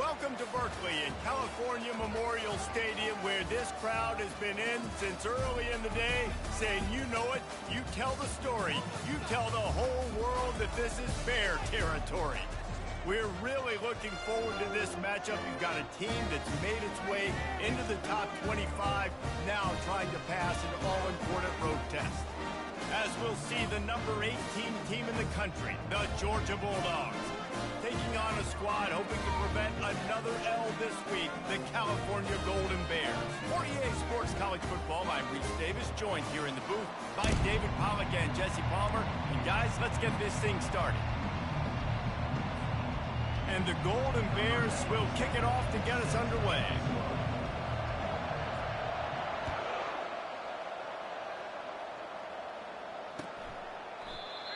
Welcome to Berkeley and California Memorial Stadium, where this crowd has been in since early in the day, saying, you know it, you tell the story, you tell the whole world that this is Bear territory. We're really looking forward to this matchup. You've got a team that's made its way into the top 25, now trying to pass an all-important road test. As we'll see the number 18 team in the country, the Georgia Bulldogs, taking on a squad hoping to prevent another L this week, the California Golden Bears. For EA Sports College Football, I'm Reese Davis, joined here in the booth by David Pollack and Jesse Palmer. And guys, let's get this thing started. And the Golden Bears will kick it off to get us underway.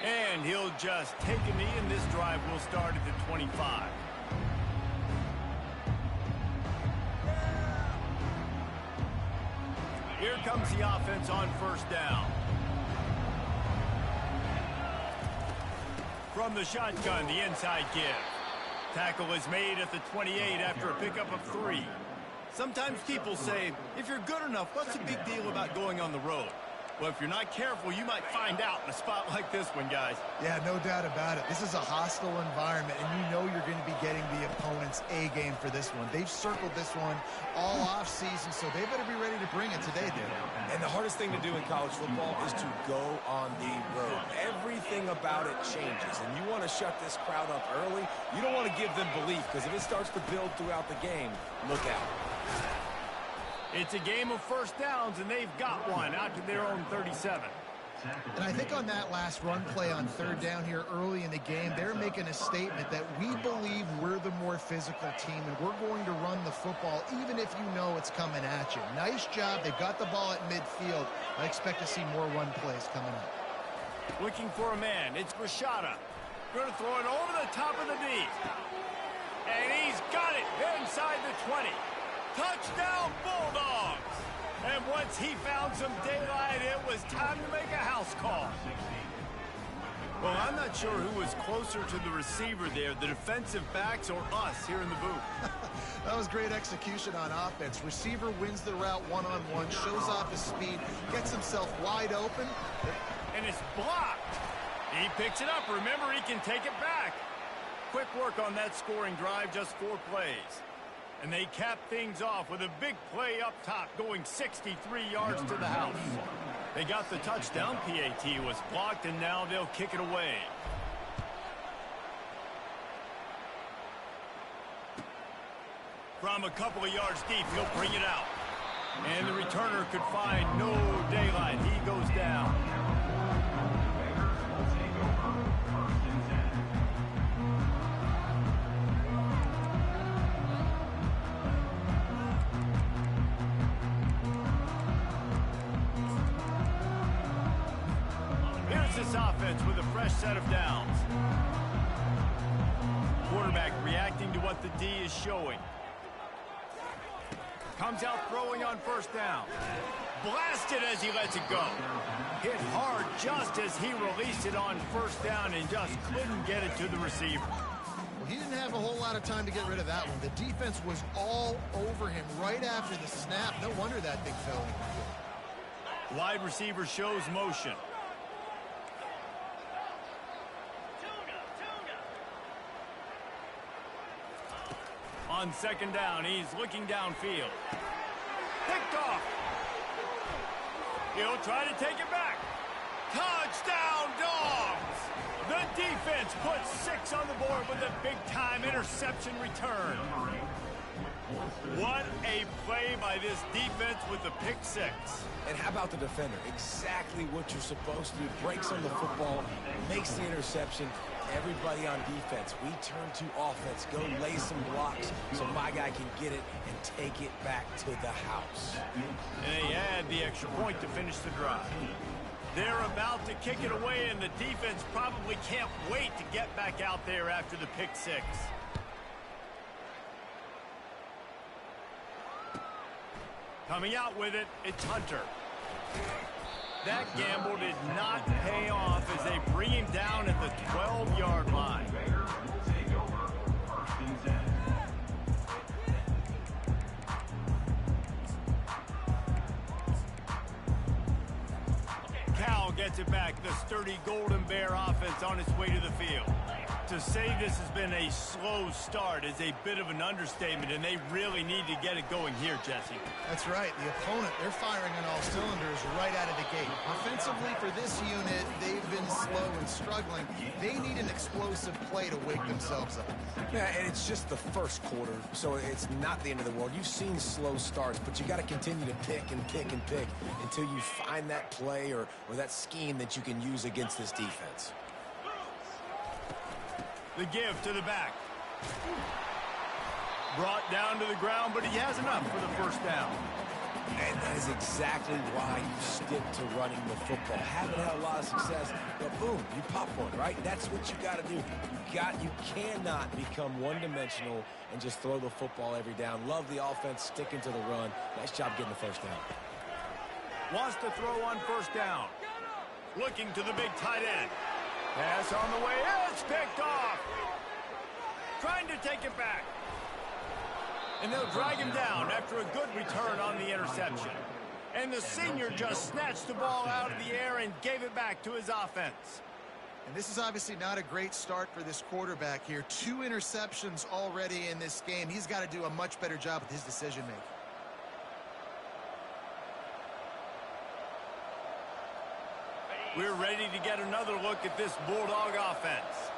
And he'll just take a knee, and this drive will start at the 25. Here comes the offense on first down. From the shotgun, the inside give. Tackle is made at the 28 after a pickup of 3. Sometimes people say, if you're good enough, what's the big deal about going on the road? Well, if you're not careful, you might find out in a spot like this one, guys. Yeah, no doubt about it. This is a hostile environment, and you know you're going to be getting the opponent's A game for this one. They've circled this one all offseason, so they better be ready to bring it today, dude. And the hardest thing to do in college football is to go on the road. Everything about it changes, and you want to shut this crowd up early. You don't want to give them belief, because if it starts to build throughout the game, look out. It's a game of first downs, and they've got one out to their own 37. And I think on that last run play on third down here early in the game, they're making a statement that we believe we're the more physical team, and we're going to run the football even if you know it's coming at you. Nice job. They've got the ball at midfield. I expect to see more run plays coming up. Looking for a man. It's Rashada. Going to throw it over the top of the D. And he's got it inside the 20. Touchdown, Bulldogs! And once he found some daylight, it was time to make a house call. Well, I'm not sure who was closer to the receiver there, the defensive backs or us here in the booth. That was great execution on offense. Receiver wins the route one-on-one, shows off his speed, gets himself wide open. And it's blocked. He picks it up. Remember, he can take it back. Quick work on that scoring drive, just 4 plays. And they cap things off with a big play up top, going 63 yards to the house. They got the touchdown. PAT was blocked, and now they'll kick it away. From a couple of yards deep, he'll bring it out. And the returner could find no daylight. He goes down. This offense with a fresh set of downs. Quarterback reacting to what the D is showing. Comes out throwing on first down. Blasted as he lets it go. Hit hard just as he released it on first down and just couldn't get it to the receiver. Well, he didn't have a whole lot of time to get rid of that one. The defense was all over him right after the snap. No wonder that thing fell in. Wide receiver shows motion. On second down, he's looking downfield. Picked off. He'll try to take it back. Touchdown, Dogs! The defense puts 6 on the board with a big-time interception return. What a play by this defense with the pick 6. And how about the defender? Exactly what you're supposed to do. Breaks on the football, makes the interception. Everybody on defense, we turn to offense. Go lay some blocks so my guy can get it and take it back to the house. And they add the extra point to finish the drive. They're about to kick it away, and the defense probably can't wait to get back out there after the pick 6. Coming out with it, it's Hunter. That gamble did not pay off as they bring him down at the 12-yard line. the sturdy Golden Bear offense on its way to the field. To say this has been a slow start is a bit of an understatement, and they really need to get it going here, Jesse. That's right. The opponent, they're firing on all cylinders right out of the gate. Offensively, for this unit, they've been slow and struggling. They need an explosive play to wake themselves up. Yeah, and it's just the first quarter, so it's not the end of the world. You've seen slow starts, but you got to continue to pick and pick and pick until you find that play or that scheme that you can use against this defense. The give to the back. Brought down to the ground, but he has enough for the first down. And that is exactly why you stick to running the football. Haven't had a lot of success, but boom, you pop one, right? That's what you got to do. You cannot become one-dimensional and just throw the football every down. Love the offense, sticking to the run. Nice job getting the first down. Wants to throw on first down. Looking to the big tight end. Pass on the way. It's picked off. Trying to take it back. And they'll drag him down after a good return on the interception. And the senior just snatched the ball out of the air and gave it back to his offense. And this is obviously not a great start for this quarterback here. 2 interceptions already in this game. He's got to do a much better job with his decision-making. We're ready to get another look at this Bulldog offense.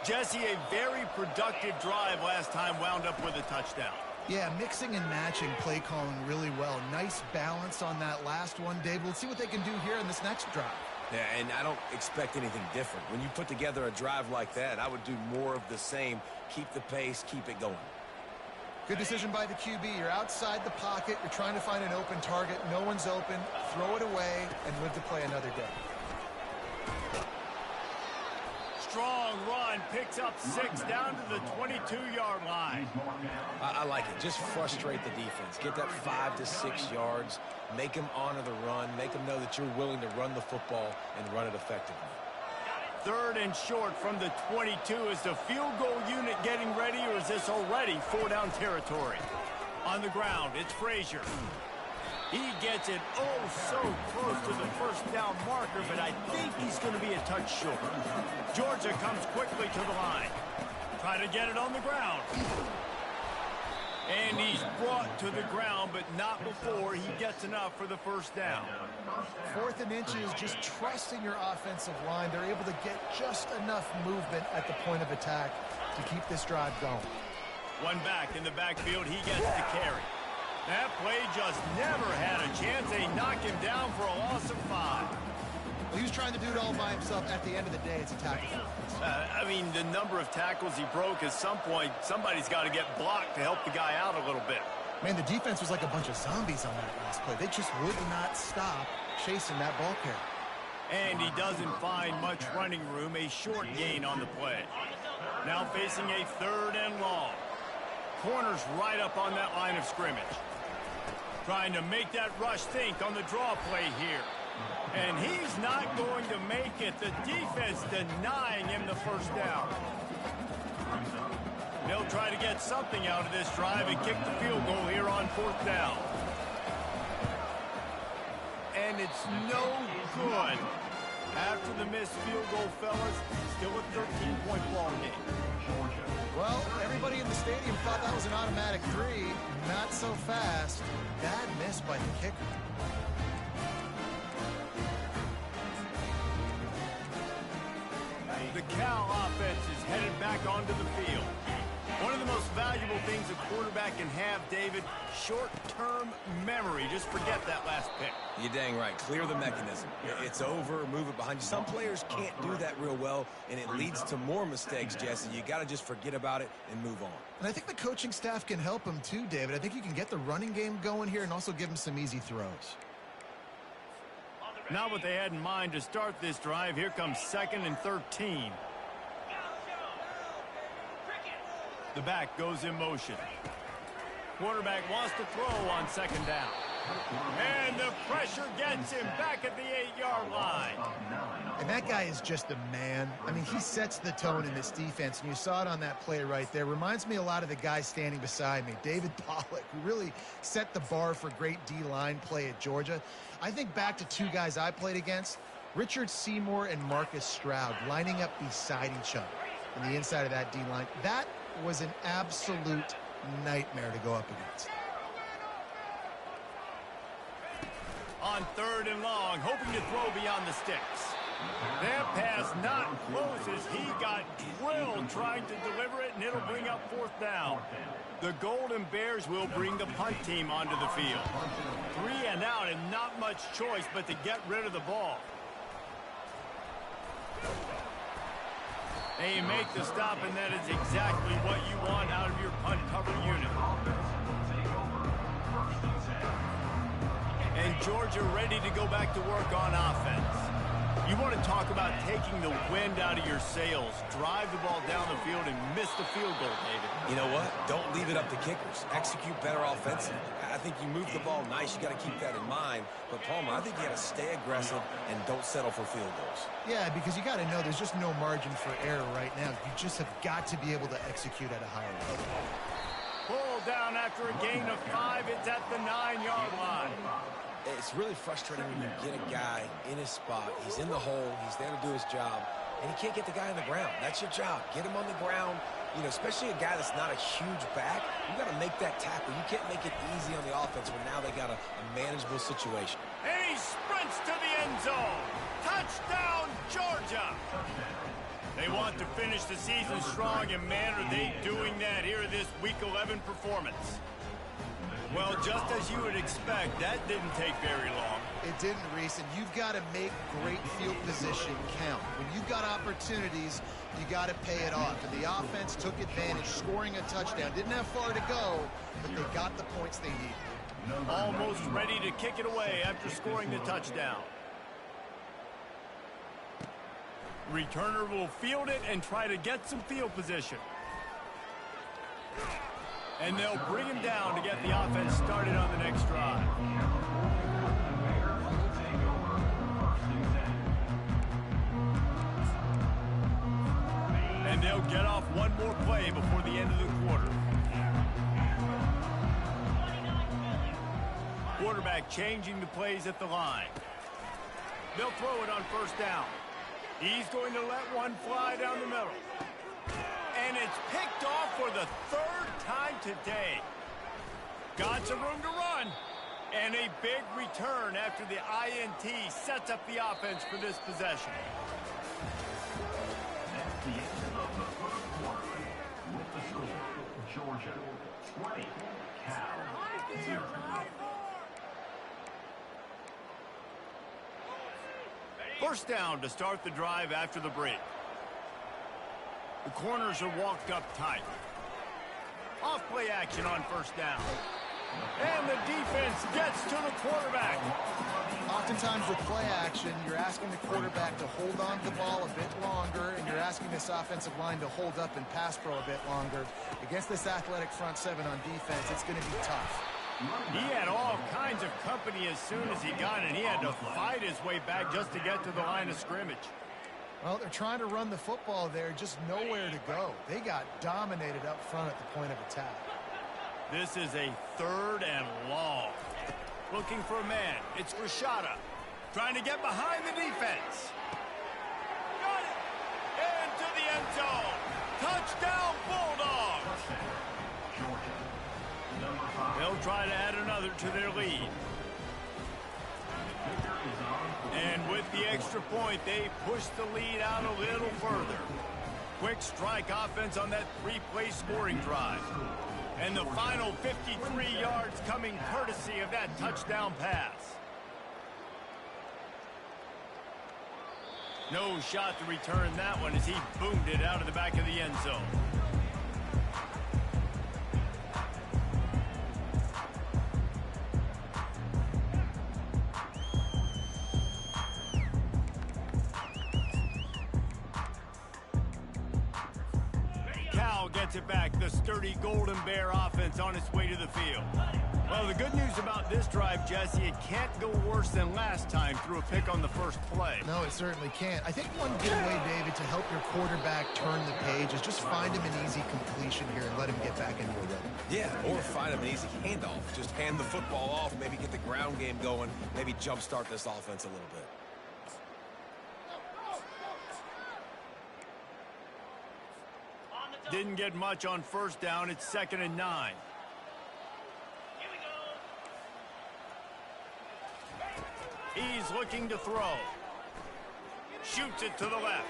Jesse, a very productive drive last time wound up with a touchdown. Yeah, mixing and matching play calling really well. Nice balance on that last one, Dave. Let's see what they can do here in this next drive. Yeah, and I don't expect anything different. When you put together a drive like that, I would do more of the same. Keep the pace, keep it going. Good decision by the QB. You're outside the pocket. You're trying to find an open target. No one's open. Throw it away and live to play another day. Strong run, picks up 6 down to the 22-yard line. I like it. Just frustrate the defense. Get that 5 to 6 yards. Make them honor the run. Make them know that you're willing to run the football and run it effectively. 3rd and short from the 22. Is the field goal unit getting ready, or is this already 4-down territory? On the ground, it's Frazier. He gets it so close to the first down marker, but I think he's going to be a touch short. Georgia comes quickly to the line. Try to get it on the ground. And he's brought to the ground, but not before he gets enough for the first down. 4th and inches, just trusting your offensive line. They're able to get just enough movement at the point of attack to keep this drive going. One back in the backfield, he gets the carry. That play just never had a chance. They knock him down for a loss of 5. Well, he was trying to do it all by himself. At the end of the day, it's a tackle. I mean, the number of tackles he broke, at some point, somebody's got to get blocked to help the guy out a little bit. Man, the defense was like a bunch of zombies on that last play. They just would not stop chasing that ball carrier. And he doesn't find much running room, a short gain on the play. Now facing a 3rd and long. Corners right up on that line of scrimmage. Trying to make that rush think on the draw play here. And he's not going to make it. The defense denying him the first down. They'll try to get something out of this drive and kick the field goal here on 4th down. And it's no good. After the missed field goal, fellas, still a 13-point ball game. Well, everybody in the stadium thought that was an automatic 3. Not so fast. Bad miss by the kicker. The Cal offense is headed back onto the field. One of the most valuable things a quarterback can have, David, short-term memory. Just forget that last pick. You're dang right. Clear the mechanism. It's over. Move it behind you. Some players can't do that real well, and it leads to more mistakes, Jesse. You got to just forget about it and move on. And I think the coaching staff can help him too, David. I think you can get the running game going here and also give him some easy throws. Not what they had in mind to start this drive. Here comes 2nd and 13. The back goes in motion. Quarterback wants to throw on 2nd down. And the pressure gets him back at the 8-yard line. And that guy is just a man. I mean, he sets the tone in this defense, and you saw it on that play right there. Reminds me a lot of the guy standing beside me, David Pollock, who really set the bar for great D-line play at Georgia. I think back to 2 guys I played against. Richard Seymour and Marcus Stroud lining up beside each other on the inside of that D-line. That was an absolute nightmare to go up against. On 3rd and long, hoping to throw beyond the sticks. That pass not close as he got drilled trying to deliver it, and it'll bring up 4th down. The Golden Bears will bring the punt team onto the field. 3 and out, and not much choice but to get rid of the ball. They make the stop, and that is exactly what you want out of your punt cover unit. And Georgia ready to go back to work on offense. You want to talk about taking the wind out of your sails. Drive the ball down the field and miss the field goal, David. You know what? Don't leave it up to kickers. Execute better offensively. I think you move the ball nice. You got to keep that in mind. But, Palmer, I think you got to stay aggressive and don't settle for field goals. Yeah, because you got to know there's just no margin for error right now. You just have got to be able to execute at a higher level. Pull down after a gain of 5. It's at the 9-yard line. It's really frustrating when you get a guy in his spot. He's in the hole. He's there to do his job. And he can't get the guy on the ground. That's your job. Get him on the ground. You know, especially a guy that's not a huge back. You got to make that tackle. You can't make it easy on the offense when now they got a manageable situation. And he sprints to the end zone. Touchdown, Georgia. They want to finish the season strong, and man, are they doing that here in this Week 11 performance. Well, just as you would expect, that didn't take very long. It didn't, Reese, and you've got to make great field position count. When you've got opportunities, you got to pay it off. And the offense took advantage, scoring a touchdown. Didn't have far to go, but they got the points they needed. Almost ready to kick it away after scoring the touchdown. Returner will field it and try to get some field position. And they'll bring him down to get the offense started on the next drive. And they'll get off one more play before the end of the quarter. Quarterback changing the plays at the line. They'll throw it on 1st down. He's going to let one fly down the middle. And it's picked off for the 3rd time today. Got some room to run. And a big return after the INT sets up the offense for this possession. That's the end of the first quarter. With the score, Georgia 20, Cal 0. First down to start the drive after the break. The corners are walked up tight. Off play action on 1st down. And the defense gets to the quarterback. Oftentimes with play action, you're asking the quarterback to hold on to the ball a bit longer, and you're asking this offensive line to hold up and pass pro a bit longer. Against this athletic front 7 on defense, it's going to be tough. He had all kinds of company as soon as he got it. He had to fight his way back just to get to the line of scrimmage. Well, they're trying to run the football there, just nowhere to go. They got dominated up front at the point of attack. This is a 3rd and long. Looking for a man. It's Rashada. Trying to get behind the defense. Got it. Into the end zone. Touchdown, Bulldogs. They'll try to add another to their lead. And with the extra point, they push the lead out a little further. Quick strike offense on that 3-play scoring drive. And the final 53 yards coming courtesy of that touchdown pass. No shot to return that one as he boomed it out of the back of the end zone. Gets it back. The sturdy Golden Bear offense on its way to the field. Well, the good news about this drive, Jesse, it can't go worse than last time through a pick on the first play. No, it certainly can't. I think one good way, David, to help your quarterback turn the page is just find him an easy completion here and let him get back into a rhythm. Yeah, or find him an easy handoff. Just hand the football off, maybe get the ground game going, maybe jumpstart this offense a little bit. Didn't get much on first down. It's 2nd and 9. He's looking to throw. Shoots it to the left.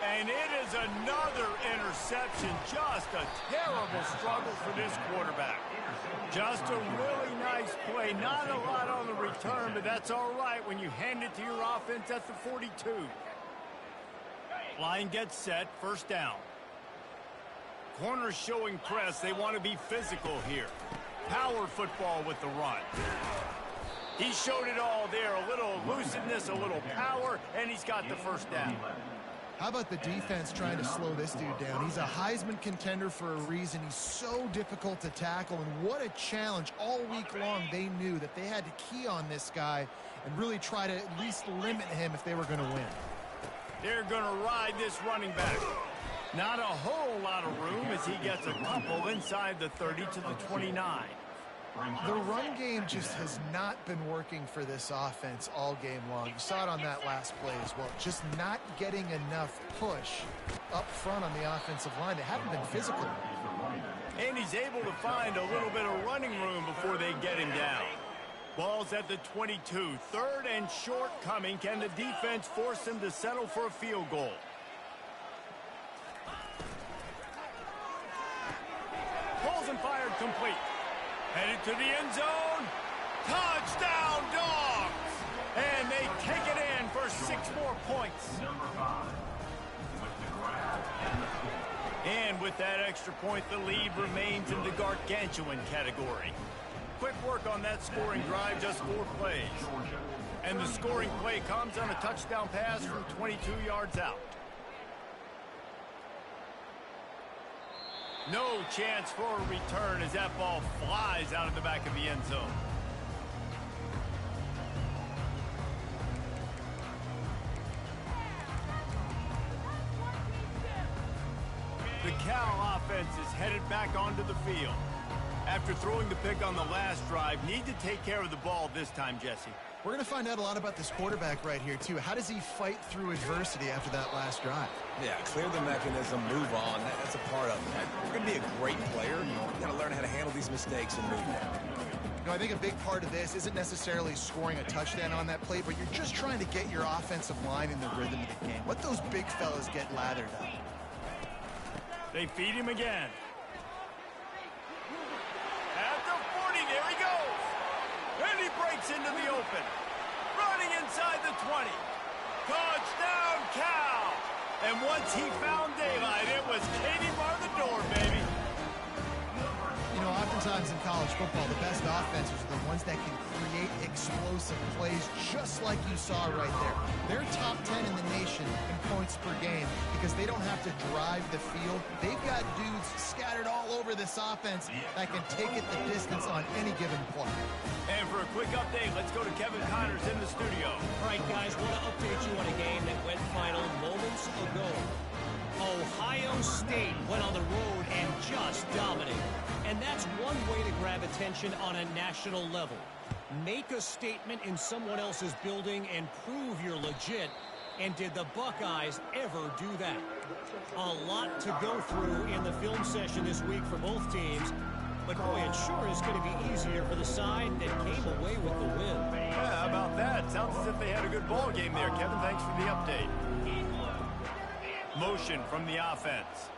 And it is another interception. Just a terrible struggle for this quarterback. Just a really nice play. Not a lot on the return, but that's all right when you hand it to your offense at the 42. Line gets set. First down. Corners showing press. They want to be physical here. Power football with the run. He showed it all there. A little elusiveness, a little power, and he's got the first down. How about the defense trying to slow this dude down? He's a Heisman contender for a reason. He's so difficult to tackle, and what a challenge. All week long, they knew that they had to key on this guy and really try to at least limit him if they were going to win. They're going to ride this running back. Not a whole lot of room as he gets a couple inside the 30 to the 29. The run game just has not been working for this offense all game long. You saw it on that last play as well. Just not getting enough push up front on the offensive line. They haven't been physical. And he's able to find a little bit of running room before they get him down. Ball's at the 22. 3rd and short coming. Can the defense force him to settle for a field goal? Pulls and fired complete. Headed to the end zone. Touchdown, Dogs! And they take it in for 6 more points. And with that extra point, the lead remains in the gargantuan category. Quick work on that scoring drive, just 4 plays. And the scoring play comes on a touchdown pass from 22 yards out. No chance for a return as that ball flies out of the back of the end zone. The Cal offense is headed back onto the field. After throwing the pick on the last drive, need to take care of the ball this time, Jesse. We're going to find out a lot about this quarterback right here, too. How does he fight through adversity after that last drive? Yeah, clear the mechanism, move on. That's a part of it. You're going to be a great player. You've got to learn how to handle these mistakes and move on. You know, I think a big part of this isn't necessarily scoring a touchdown on that play, but you're just trying to get your offensive line in the rhythm of the game. Let those big fellas get lathered up. They feed him again. At the 40, there he goes. And he breaks into the open. Running inside the 20. Touchdown, Cal. And once he found daylight, it was Katie bar the door, baby. You know, oftentimes in college football, the best offenses are the ones that can create explosive plays just like you saw right there. They're top 10 in the nation in points per game because they don't have to drive the field. They've got dudes scattered all over this offense that can take it the distance on any given play. And for a quick update, let's go to Kevin Connors in the studio. All right, guys, want to update you on a game that went final moments ago. Ohio State went on the road and just dominated. And that's one way to grab attention on a national level. Make a statement in someone else's building and prove you're legit. And did the Buckeyes ever do that? A lot to go through in the film session this week for both teams. But boy, it sure is going to be easier for the side that came away with the win. Yeah, how about that? Sounds as if they had a good ball game there, Kevin. Thanks for the update. Motion from the offense.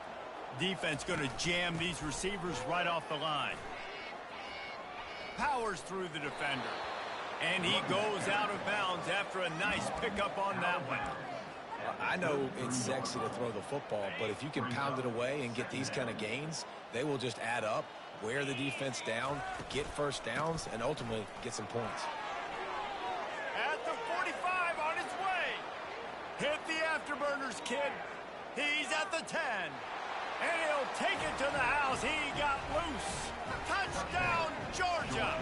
Defense going to jam these receivers right off the line. Powers through the defender. And he goes out of bounds after a nice pickup on that one. I know it's sexy to throw the football, but if you can pound it away and get these kind of gains, they will just add up, wear the defense down, get first downs, and ultimately get some points. At the 45 on his way. Hit the afterburners, kid. He's at the 10. And he'll take it to the house. He got loose. Touchdown, Georgia.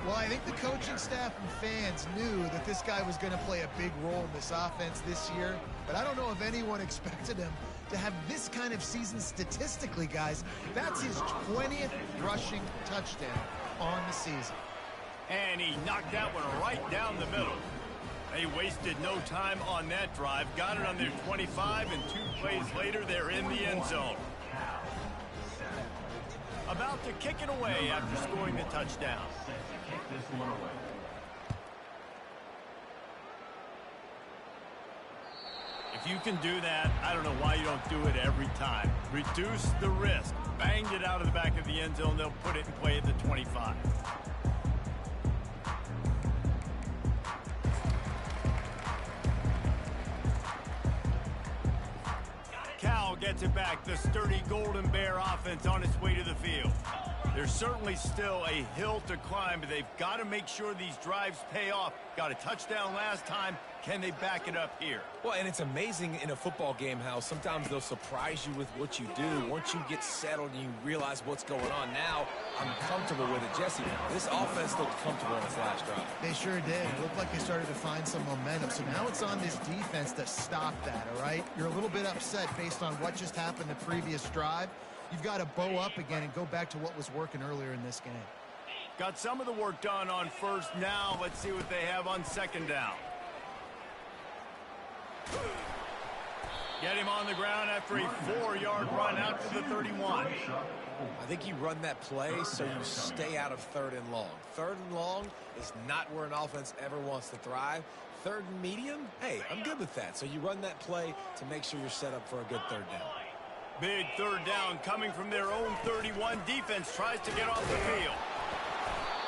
Well, I think the coaching staff and fans knew that this guy was going to play a big role in this offense this year, but I don't know if anyone expected him to have this kind of season statistically, guys. That's his 20th rushing touchdown on the season. And he knocked that one right down the middle. They wasted no time on that drive. Got it on their 25, and 2 plays later, they're in the end zone. About to kick it away after scoring the touchdown. If you can do that, I don't know why you don't do it every time. Reduce the risk. Banged it out of the back of the end zone. They'll put it in play at the 25. Cal gets it back. The sturdy Golden Bear offense on its way to the field. There's certainly still a hill to climb, but they've got to make sure these drives pay off. Got a touchdown last time. Can they back it up here? Well, and it's amazing in a football game how sometimes they'll surprise you with what you do. Once you get settled and you realize what's going on, now I'm comfortable with it. Jesse, this offense looked comfortable in its last drive. They sure did. It looked like they started to find some momentum. So now it's on this defense to stop that, all right? You're a little bit upset based on what just happened the previous drive. You've got to bow up again and go back to what was working earlier in this game. Got some of the work done on first. Now let's see what they have on second down. Get him on the ground after a 4-yard run out to the 31. I think you run that play so you stay out of 3rd and long. 3rd and long is not where an offense ever wants to thrive. 3rd and medium, hey, I'm good with that. So you run that play to make sure you're set up for a good 3rd down. Big 3rd down coming from their own 31. Defense tries to get off the field.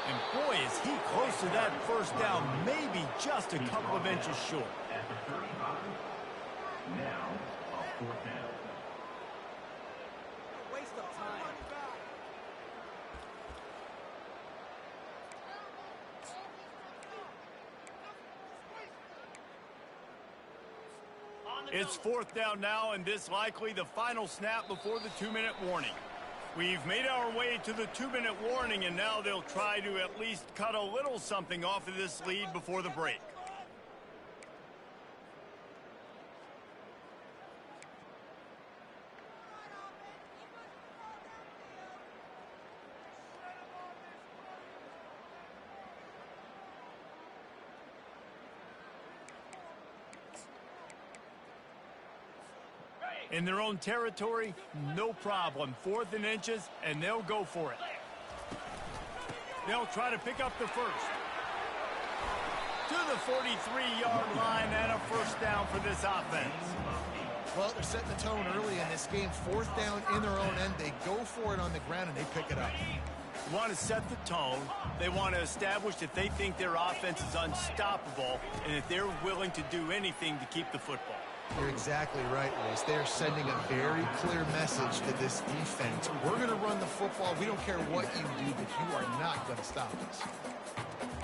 And boy, is he close to that first down, maybe just a couple of inches short. At the 35, now a 4th down. Waste of time. It's 4th down now, and this likely the final snap before the 2-minute warning. We've made our way to the 2-minute warning, and now they'll try to at least cut a little something off of this lead before the break. In their own territory, no problem. 4th and inches, and they'll go for it. They'll try to pick up the first. To the 43-yard line and a first down for this offense. Well, they're setting the tone early in this game. 4th down in their own end. They go for it on the ground, and they pick it up. They want to set the tone. They want to establish that they think their offense is unstoppable and that they're willing to do anything to keep the football. You're exactly right, Reese. They're sending a very clear message to this defense. We're going to run the football. We don't care what you do, but you are not going to stop us.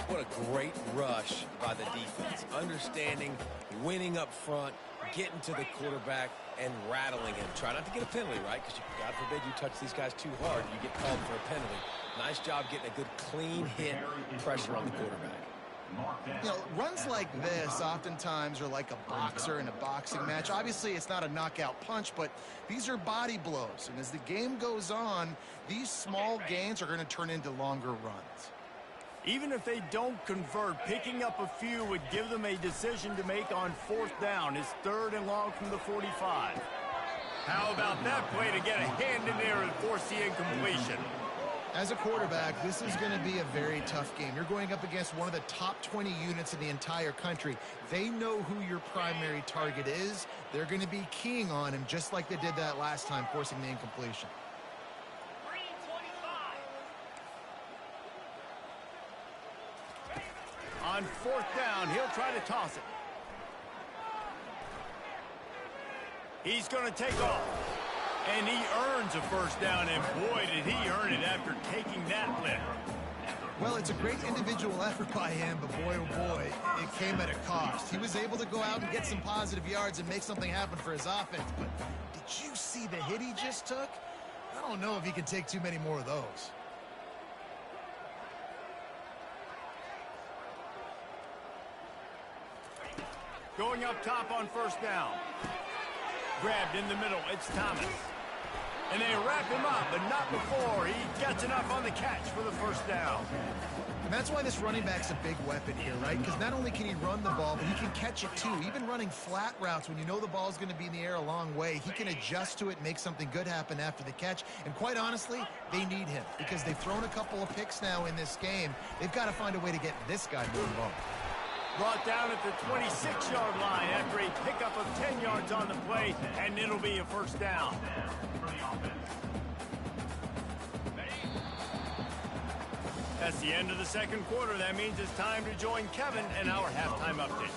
What a great rush by the defense. Understanding, winning up front, getting to the quarterback, and rattling him. Try not to get a penalty, right? Because God forbid you touch these guys too hard, you get called for a penalty. Nice job getting a good clean hit pressure on the quarterback. You know, runs like this oftentimes are like a boxer in a boxing match. Obviously, it's not a knockout punch, but these are body blows. And as the game goes on, these small gains are going to turn into longer runs. Even if they don't convert, picking up a few would give them a decision to make on 4th down. It's 3rd and long from the 45. How about that play to get a hand in there and force the incompletion? As a quarterback, this is going to be a very tough game. You're going up against one of the top 20 units in the entire country. They know who your primary target is. They're going to be keying on him just like they did that last time, forcing the incompletion. On 4th down, he'll try to toss it. He's going to take off. And he earns a first down, and boy, did he earn it after taking that lift. Well, it's a great individual effort by him, but boy, oh boy, it came at a cost. He was able to go out and get some positive yards and make something happen for his offense, but did you see the hit he just took? I don't know if he can take too many more of those. Going up top on 1st down. Grabbed in the middle, it's Thomas. And they wrap him up, but not before he gets enough on the catch for the first down. And that's why this running back's a big weapon here, right? Because not only can he run the ball, but he can catch it too. Even running flat routes when you know the ball's going to be in the air a long way, he can adjust to it, make something good happen after the catch. And quite honestly, they need him because they've thrown a couple of picks now in this game. They've got to find a way to get this guy more involved. Brought down at the 26-yard line after a pickup of 10 yards on the play, and it'll be a first down. That's the end of the second quarter. That means it's time to join Kevin in our halftime update.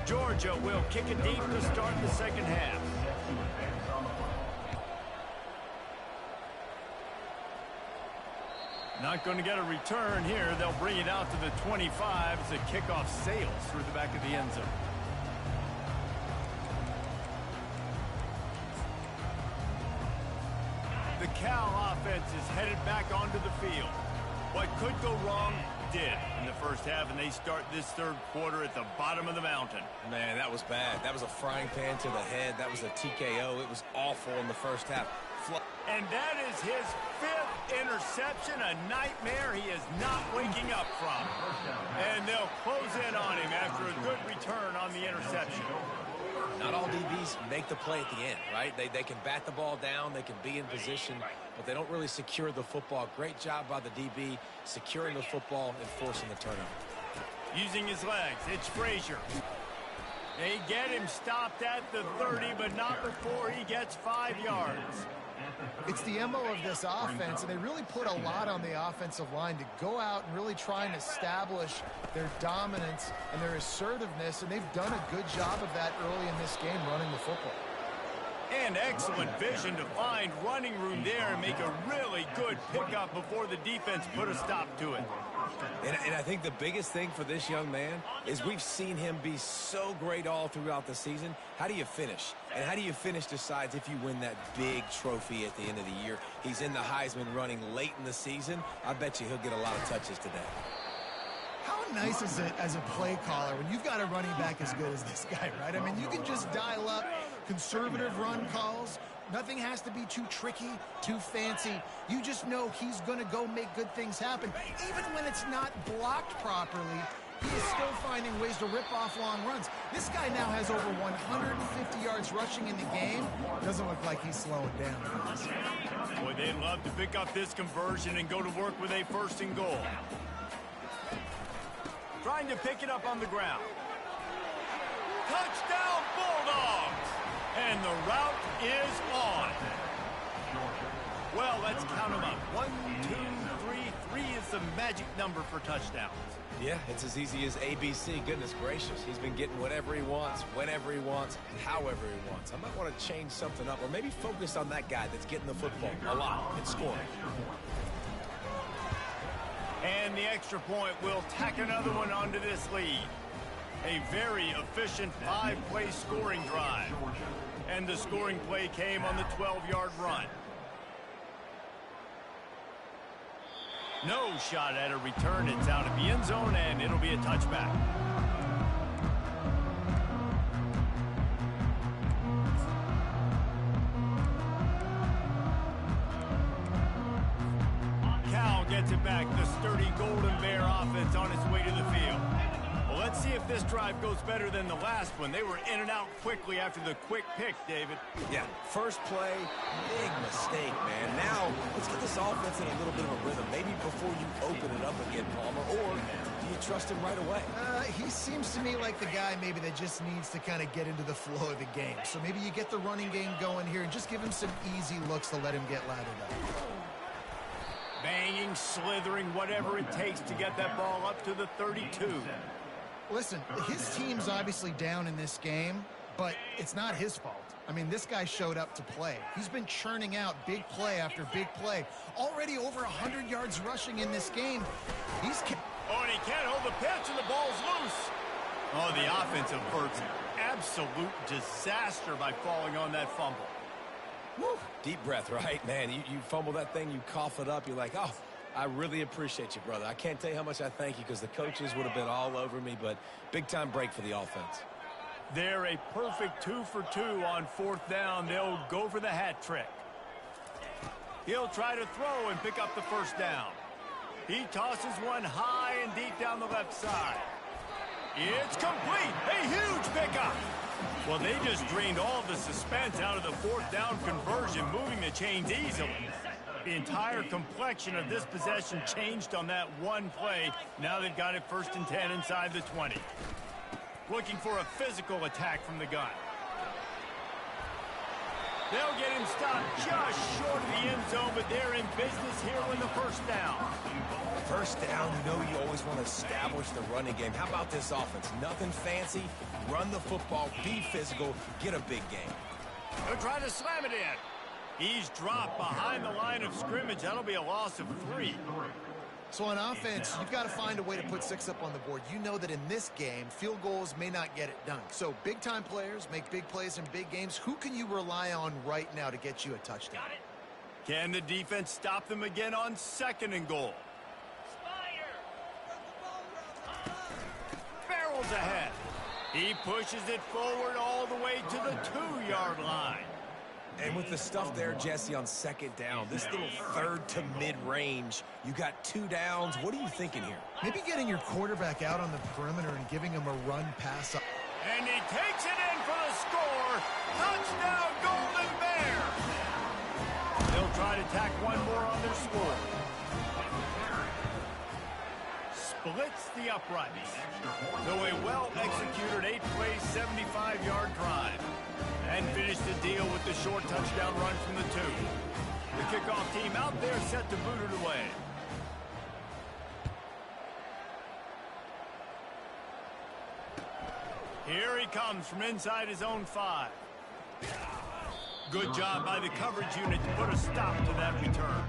Georgia will kick it deep to start the second half. Not going to get a return here. They'll bring it out to the 25 as the kickoff sails through the back of the end zone. The Cal offense is headed back onto the field. What could go wrong did in the first half, and they start this third quarter at the bottom of the mountain. Man, that was bad. That was a frying pan to the head. That was a TKO. It was awful in the first half. And that is his 5th interception, a nightmare he is not waking up from. And they'll close in on him after a good return on the interception. Not all DBs make the play at the end, right? They can bat the ball down, they can be in position, but they don't really secure the football. Great job by the DB securing the football and forcing the turnover. Using his legs, it's Frazier. They get him stopped at the 30, but not before he gets 5 yards. It's the MO of this offense, and they really put a lot on the offensive line to go out and really try and establish their dominance and their assertiveness, and they've done a good job of that early in this game running the football. And excellent vision to find running room there and make a really good pickup before the defense put a stop to it. And I think the biggest thing for this young man is we've seen him be so great all throughout the season. How do you finish? And how do you finish decides if you win that big trophy at the end of the year. He's in the Heisman running late in the season. I bet you he'll get a lot of touches today. How nice is it as a play caller when you've got a running back as good as this guy, right? I mean, you can just dial up conservative run calls. Nothing has to be too tricky, too fancy. You just know he's going to go make good things happen. Even when it's not blocked properly, he is still finding ways to rip off long runs. This guy now has over 150 yards rushing in the game. Doesn't look like he's slowing down. Boy, they'd love to pick up this conversion and go to work with a 1st and goal. Trying to pick it up on the ground. Touchdown, Bulldogs! And the route is on. Well, let's count them up. 1, 2, 3. 3 is the magic number for touchdowns. Yeah, it's as easy as ABC. Goodness gracious. He's been getting whatever he wants, whenever he wants, however he wants. I might want to change something up or maybe focus on that guy that's getting the football a lot and scoring. And the extra point will tack another one onto this lead. A very efficient 5-play scoring drive. And the scoring play came on the 12-yard run. No shot at a return. It's out of the end zone, and it'll be a touchback. Cal gets it back. The sturdy Golden Bear offense on its way to the field. Well, let's see if this drive goes better than the last one. They were in and out quickly after the quick pick, David. Yeah, first play, big mistake, man. Now, let's get this offense in a little bit of a rhythm. Maybe before you open it up again, Palmer, or do you trust him right away? He seems to me like the guy maybe that just needs to kind of get into the flow of the game. So maybe you get the running game going here and just give him some easy looks to let him get lathered up. Banging, slithering, whatever it takes to get that ball up to the 32. Listen, his team's obviously down in this game, but it's not his fault. I mean, this guy showed up to play. He's been churning out big play after big play. Already over 100 yards rushing in this game. Oh, and he can't hold the pitch, and the ball's loose. Oh, the offensive averts absolute disaster by falling on that fumble. Woo. Deep breath, right, man? You fumble that thing, you cough it up, you're like, oh, I really appreciate you, brother. I can't tell you how much I thank you because the coaches would have been all over me, but big-time break for the offense. They're a perfect 2 for 2 on 4th down. They'll go for the hat trick. He'll try to throw and pick up the first down. He tosses one high and deep down the left side. It's complete. A huge pickup. Well, they just drained all of the suspense out of the 4th down conversion, moving the chains easily. The entire complexion of this possession changed on that one play. Now they've got it 1st and 10 inside the 20. Looking for a physical attack from the gun. They'll get him stopped just short of the end zone, but they're in business here with the 1st down. 1st down, you know you always want to establish the running game. How about this offense? Nothing fancy. Run the football, be physical, get a big game. They'll try to slam it in. He's dropped behind the line of scrimmage. That'll be a loss of 3. So on offense, you've got to find a way to put 6 up on the board. You know that in this game, field goals may not get it done. So big-time players make big plays in big games. Who can you rely on right now to get you a touchdown? Can the defense stop them again on 2nd and goal? Barrels ahead. He pushes it forward all the way to the 2-yard line. And with the stuff there, Jesse, on 2nd down, this little 3rd to mid-range, you got 2 downs. What are you thinking here? Maybe getting your quarterback out on the perimeter and giving him a run pass up. And he takes it in for the score. Touchdown, Golden Bears. They'll try to tack one more on their score. Splits the uprights. So a well-executed 8-play, 75-yard drive. And finish the deal with the short touchdown run from the 2. The kickoff team out there set to boot it away. Here he comes from inside his own 5. Good job by the coverage unit to put a stop to that return.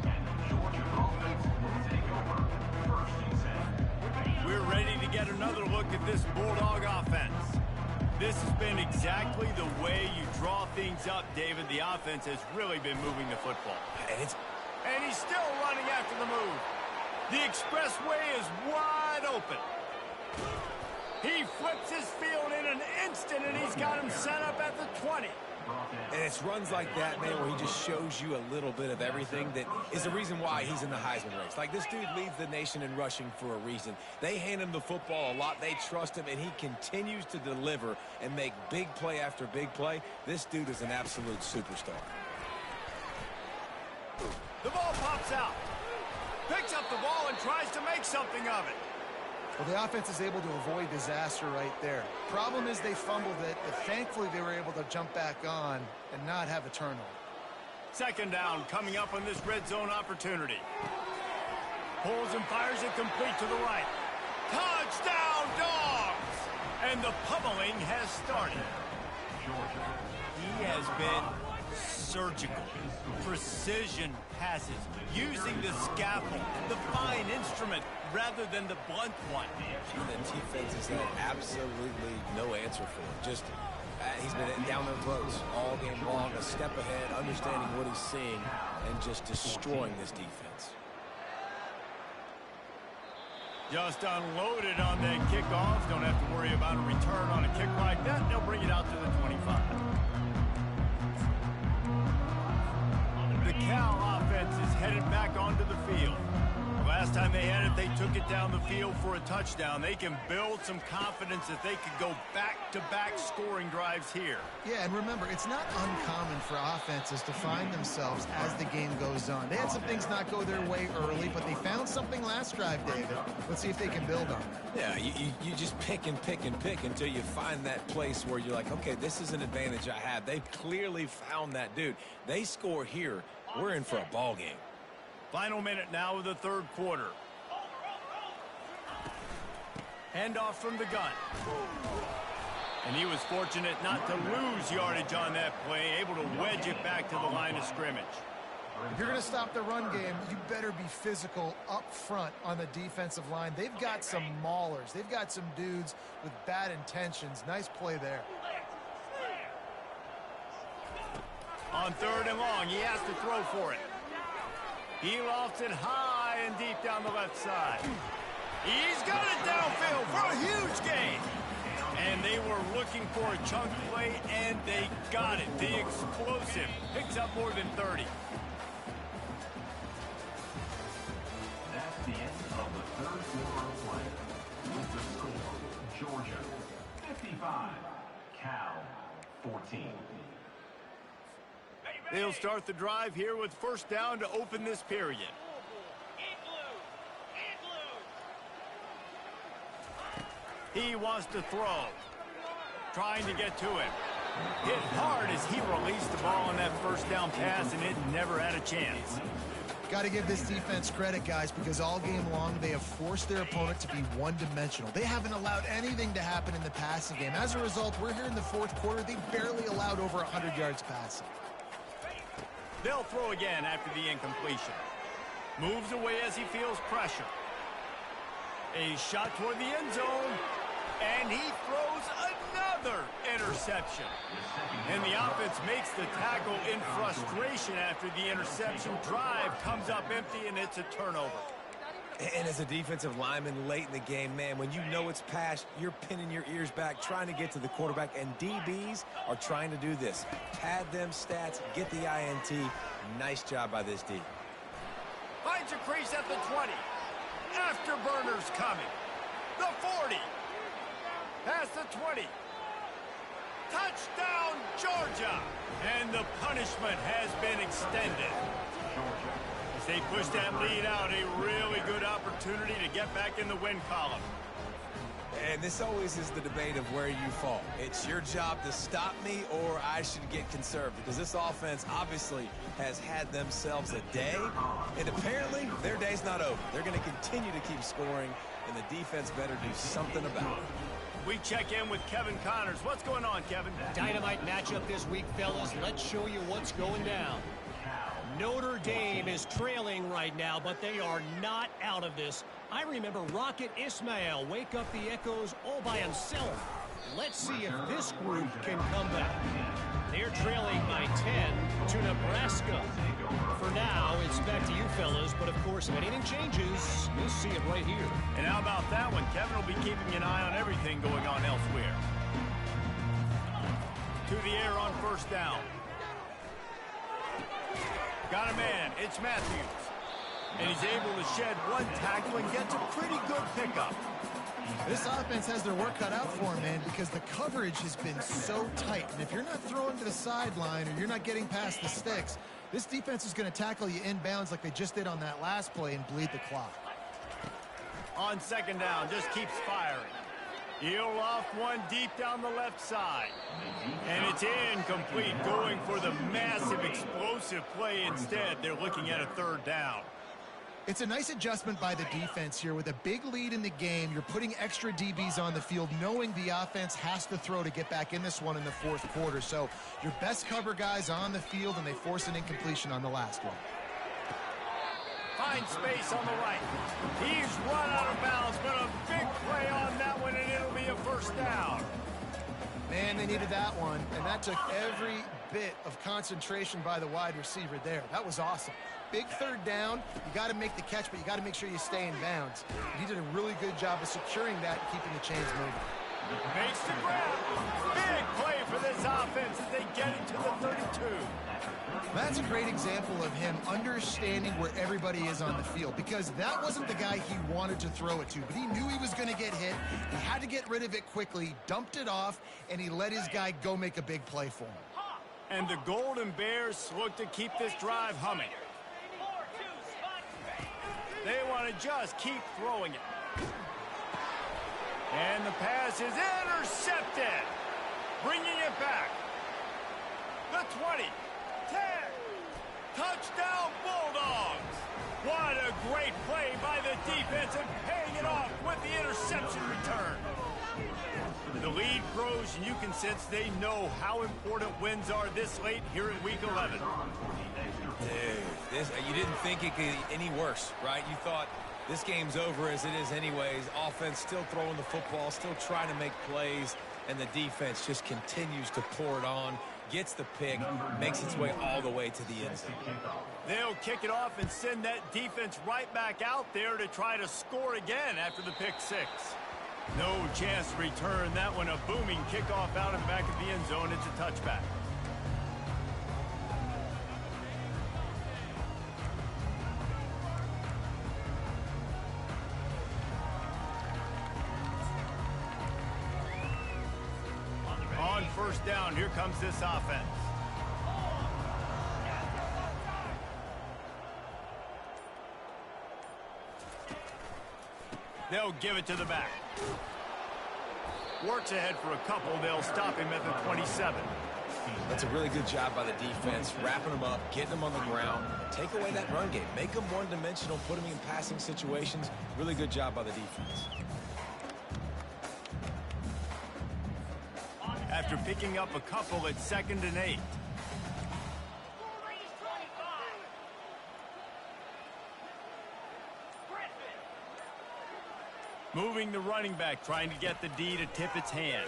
We're ready to get another look at this Bulldog offense. This has been exactly the way you draw things up, David. The offense has really been moving the football. And he's still running after the move. The expressway is wide open. He flips his field in an instant, and he's got him set up at the 20. And it's runs like that, man, where he just shows you a little bit of everything that is the reason why he's in the Heisman race. Like, this dude leads the nation in rushing for a reason. They hand him the football a lot. They trust him, and he continues to deliver and make big play after big play. This dude is an absolute superstar. The ball pops out. Picks up the ball and tries to make something of it. Well, the offense is able to avoid disaster right there. Problem is they fumbled it, but thankfully they were able to jump back on and not have a turnover. 2nd down coming up on this red zone opportunity. Pulls and fires it complete to the right. Touchdown, Dogs! And the pummeling has started. He has been surgical. Precision passes, using the scalpel, the fine instrument, rather than the blunt one. The defense has had absolutely no answer for him. Just, he's been down their throats all game long, a step ahead, understanding what he's seeing, and just destroying this defense. Just unloaded on that kickoff. Don't have to worry about a return on a kick like that. They'll bring it out to the 25. The Cal offense is headed back onto the field. Last time they had it, they took it down the field for a touchdown. They can build some confidence that they could go back-to-back scoring drives here. Yeah, and remember, it's not uncommon for offenses to find themselves as the game goes on. They had some things not go their way early, but they found something last drive, David. Let's see if they can build on it. Yeah, you just pick and pick and pick until you find that place where you're like, okay, this is an advantage I have. They've clearly found that, dude. They score here. We're in for a ball game. Final minute now of the 3rd quarter. Handoff from the gun. And he was fortunate not to lose yardage on that play, able to wedge it back to the line of scrimmage. If you're going to stop the run game, you better be physical up front on the defensive line. They've got some maulers. They've got some dudes with bad intentions. Nice play there. On 3rd and long, he has to throw for it. He lofts it high and deep down the left side. He's got it downfield for a huge gain. And they were looking for a chunk play, and they got it. The explosive picks up more than 30. That's the end of the third quarter of play. With the score, Georgia 55, Cal 14. They'll start the drive here with first down to open this period. He wants to throw. Trying to get to him. Hit hard as he released the ball on that first down pass, and it never had a chance. Got to give this defense credit, guys, because all game long they have forced their opponent to be one-dimensional. They haven't allowed anything to happen in the passing game. As a result, we're here in the fourth quarter. They barely allowed over 100 yards passing. They'll throw again after the incompletion. Moves away as he feels pressure. A shot toward the end zone, and he throws another interception. And the offense makes the tackle in frustration after the interception. Drive comes up empty, and it's a turnover. And as a defensive lineman late in the game, man, when you know it's passed, you're pinning your ears back, trying to get to the quarterback, and DBs are trying to do this. Pad them stats, get the INT. Nice job by this D. Finds a crease at the 20. Afterburners coming. The 40. Past the 20. Touchdown, Georgia. And the punishment has been extended. As they push that lead out, a really good opportunity to get back in the win column. And this always is the debate of where you fall. It's your job to stop me, or I should get conservative, because this offense obviously has had themselves a day, and apparently their day's not over. They're going to continue to keep scoring, and the defense better do something about it. We check in with Kevin Connors. What's going on, Kevin? Dynamite matchup this week, fellas. Let's show you what's going down. Notre Dame is trailing right now, but they are not out of this. I remember Rocket Ismail wake up the echoes all by himself. Let's see if this group can come back. They're trailing by 10 to Nebraska. For now, it's back to you fellas, but of course, if anything changes, you'll see it right here. And how about that one? Kevin will be keeping an eye on everything going on elsewhere. To the air on first down. Got a man. It's Matthews. And he's able to shed one tackle and gets a pretty good pickup. This offense has their work cut out for them, man, because the coverage has been so tight. And if you're not throwing to the sideline or you're not getting past the sticks, this defense is going to tackle you inbounds like they just did on that last play and bleed the clock. On second down, just keeps firing. He'll off one deep down the left side. And it's incomplete, going for the massive explosive play instead. They're looking at a third down. It's a nice adjustment by the defense here. With a big lead in the game, you're putting extra DBs on the field, knowing the offense has to throw to get back in this one in the fourth quarter. So your best cover guys on the field, and they force an incompletion on the last one. Finds space on the right. He's run out of bounds, but a big play on that one, and it'll be a first down. Man, they needed that one, and that took every bit of concentration by the wide receiver there. That was awesome. Big third down. You got to make the catch, but you got to make sure you stay in bounds. He did a really good job of securing that and keeping the chains moving. Makes the grab. Big play for this offense as they get it to the 32. That's a great example of him understanding where everybody is on the field, because that wasn't the guy he wanted to throw it to, but he knew he was going to get hit. He had to get rid of it quickly, dumped it off, and he let his guy go make a big play for him. And the Golden Bears look to keep this drive humming. They want to just keep throwing it. And the pass is intercepted. Bringing it back. The 20. 10. Touchdown Bulldogs. What a great play by the defense and paying it off with the interception return. The lead grows, and you can sense they know how important wins are this late here in Week 11. Dude, you didn't think it could get any worse, right? You thought this game's over as it is anyways. Offense still throwing the football, still trying to make plays, and the defense just continues to pour it on, gets the pick, makes its way all the way to the end zone. They'll kick it off and send that defense right back out there to try to score again after the pick six. No chance to return that one. A booming kickoff out of the back of the end zone. It's a touchback. On first down, here comes this offense. They'll give it to the back. Works ahead for a couple. They'll stop him at the 27. That's a really good job by the defense, wrapping them up, getting them on the ground. Take away that run game. Make them one-dimensional, put them in passing situations. Really good job by the defense. After picking up a couple, it's 2nd and 8. Moving the running back, trying to get the D to tip its hand.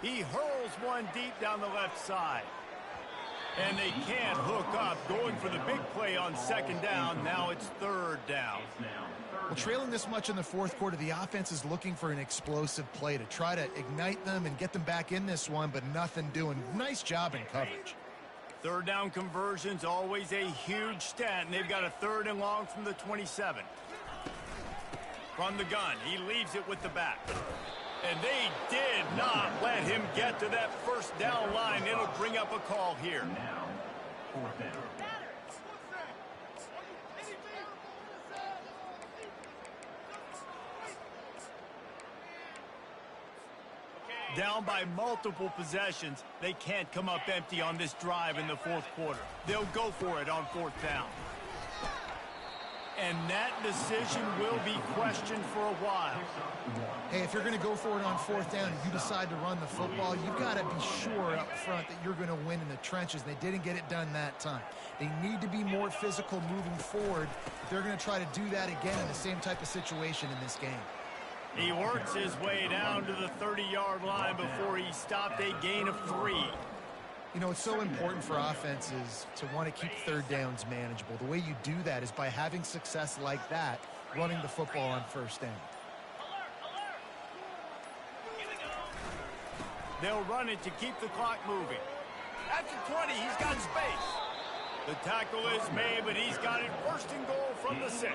He hurls one deep down the left side. And they can't hook up. Going for the big play on 2nd down. Now it's 3rd down. Well, trailing this much in the 4th quarter, the offense is looking for an explosive play to try to ignite them and get them back in this one, but nothing doing. Nice job in coverage. 3rd down conversion's always a huge stat, and they've got a 3rd and long from the 27. From the gun, he leaves it with the back. And they did not let him get to that 1st down line. It'll bring up a call here. Now, 4th down. Down by multiple possessions, they can't come up empty on this drive in the 4th quarter. They'll go for it on 4th down. And that decision will be questioned for a while. Hey, if you're going to go for it on 4th down and you decide to run the football, you've got to be sure up front that you're going to win in the trenches. They didn't get it done that time. They need to be more physical moving forward. They're going to try to do that again in the same type of situation in this game. He works his way down to the 30-yard line before he stopped, a gain of 3. You know, it's so important for offenses to want to keep 3rd downs manageable. The way you do that is by having success like that, running the football on 1st down. They'll run it to keep the clock moving. At the 20, he's got space. The tackle is made, but he's got it 1st and goal from the 6.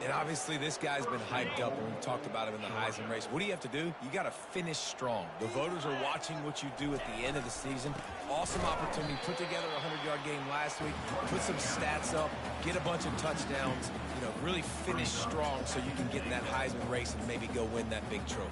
And obviously this guy's been hyped up when we talked about him in the Heisman race. What do you have to do? You got to finish strong. The voters are watching what you do at the end of the season. Awesome opportunity. Put together a 100-yard game last week. Put some stats up. Get a bunch of touchdowns. You know, really finish strong so you can get in that Heisman race and maybe go win that big trophy.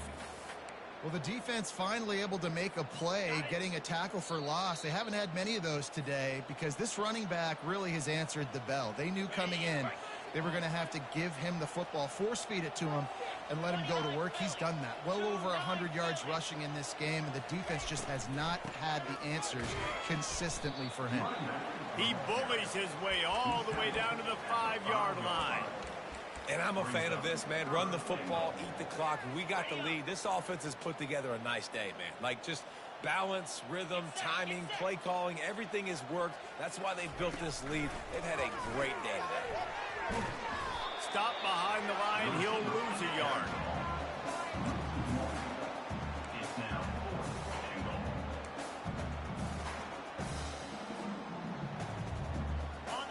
Well, the defense finally able to make a play, getting a tackle for loss. They haven't had many of those today because this running back really has answered the bell. They knew coming in they were going to have to give him the football, force feed it to him, and let him go to work. He's done that. Well over 100 yards rushing in this game, and the defense just has not had the answers consistently for him. He bullies his way all the way down to the 5-yard line. And I'm a fan of this, man. Run the football, eat the clock. We got the lead. This offense has put together a nice day, man. Like, just balance, rhythm, timing, play calling, everything has worked. That's why they've built this lead. They've had a great day today. Stop behind the line, he'll lose a yard. It's now 4th and goal.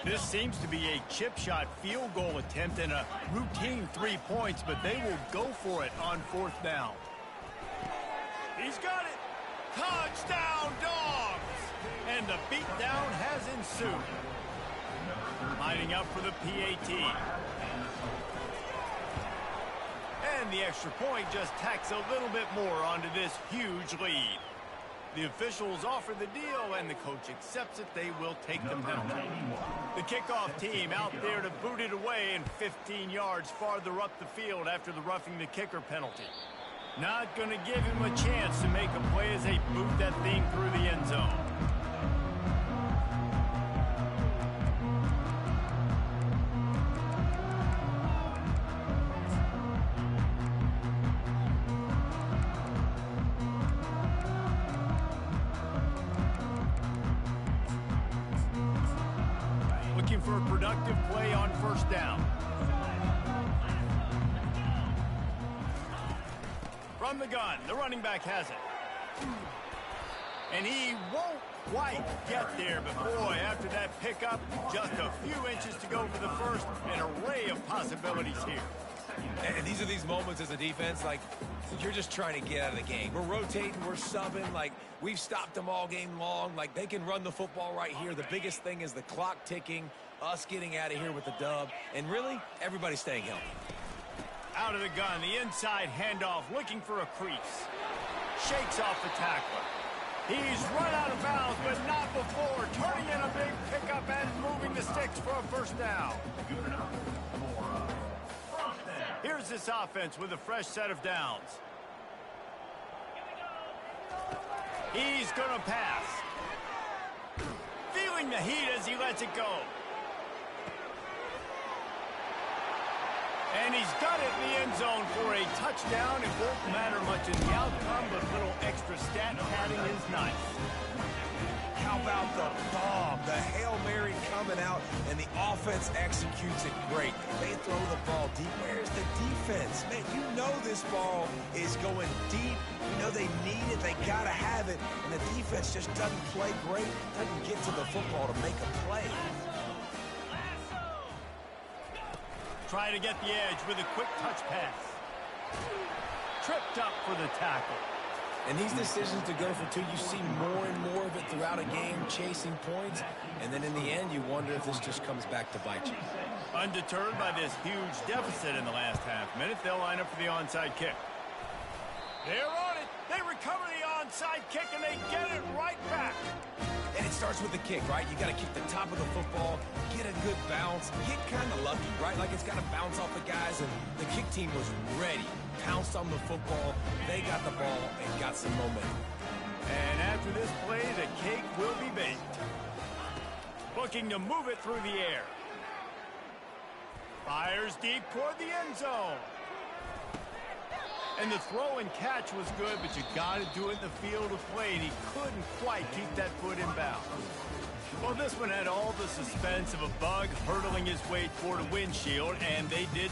This seems to be a chip shot field goal attempt and a routine 3 points, but they will go for it on 4th down. He's got it. Touchdown, Dogs! And the beatdown has ensued. Lining up for the PAT. And the extra point just tacks a little bit more onto this huge lead. The officials offer the deal, and the coach accepts it. They will take the penalty. The kickoff team out there to boot it away and 15 yards farther up the field after the roughing the kicker penalty. Not going to give him a chance to make a play as they boot that thing through the end zone. Looking for a productive play on 1st down. From the gun, the running back has it. And he won't quite get there, but boy, after that pickup, just a few inches to go for the first. An array of possibilities here. And these are these moments as a defense, like, you're just trying to get out of the game. We're rotating, we're subbing, like, we've stopped them all game long. Like, they can run the football right here. The biggest thing is the clock ticking, us getting out of here with the dub, and really, everybody staying healthy. Out of the gun, the inside handoff, looking for a crease. Shakes off the tackler. He's run out of bounds, but not before. Turning in a big pickup and moving the sticks for a first down. Here's this offense with a fresh set of downs. He's going to pass. Feeling the heat as he lets it go. And he's got it in the end zone for a touchdown. It won't matter much in the outcome, but a little extra stat padding is nice. How about the bomb? The Hail Mary coming out, and the offense executes it great. They throw the ball deep. Where's the defense? Man, you know this ball is going deep. You know they need it. They got to have it. And the defense just doesn't play great, doesn't get to the football to make a play. Try to get the edge with a quick touch pass. Tripped up for the tackle. And these decisions to go for two, you see more and more of it throughout a game, chasing points. And then in the end, you wonder if this just comes back to bite you. Undeterred by this huge deficit in the last half minute, they'll line up for the onside kick. They're on it. They recover the onside kick, and they get it right back. And it starts with the kick, right? You got to kick the top of the football, get a good bounce, get kind of lucky, right? Like it's got to bounce off the guys, and the kick team was ready. Pounced on the football, they got the ball, and got some momentum. And after this play, the cake will be baked. Looking to move it through the air. Fires deep toward the end zone. And the throw and catch was good, but you got to do it in the field of play, and he couldn't quite keep that foot in bounds. Well, this one had all the suspense of a bug hurtling his way toward a windshield, and they did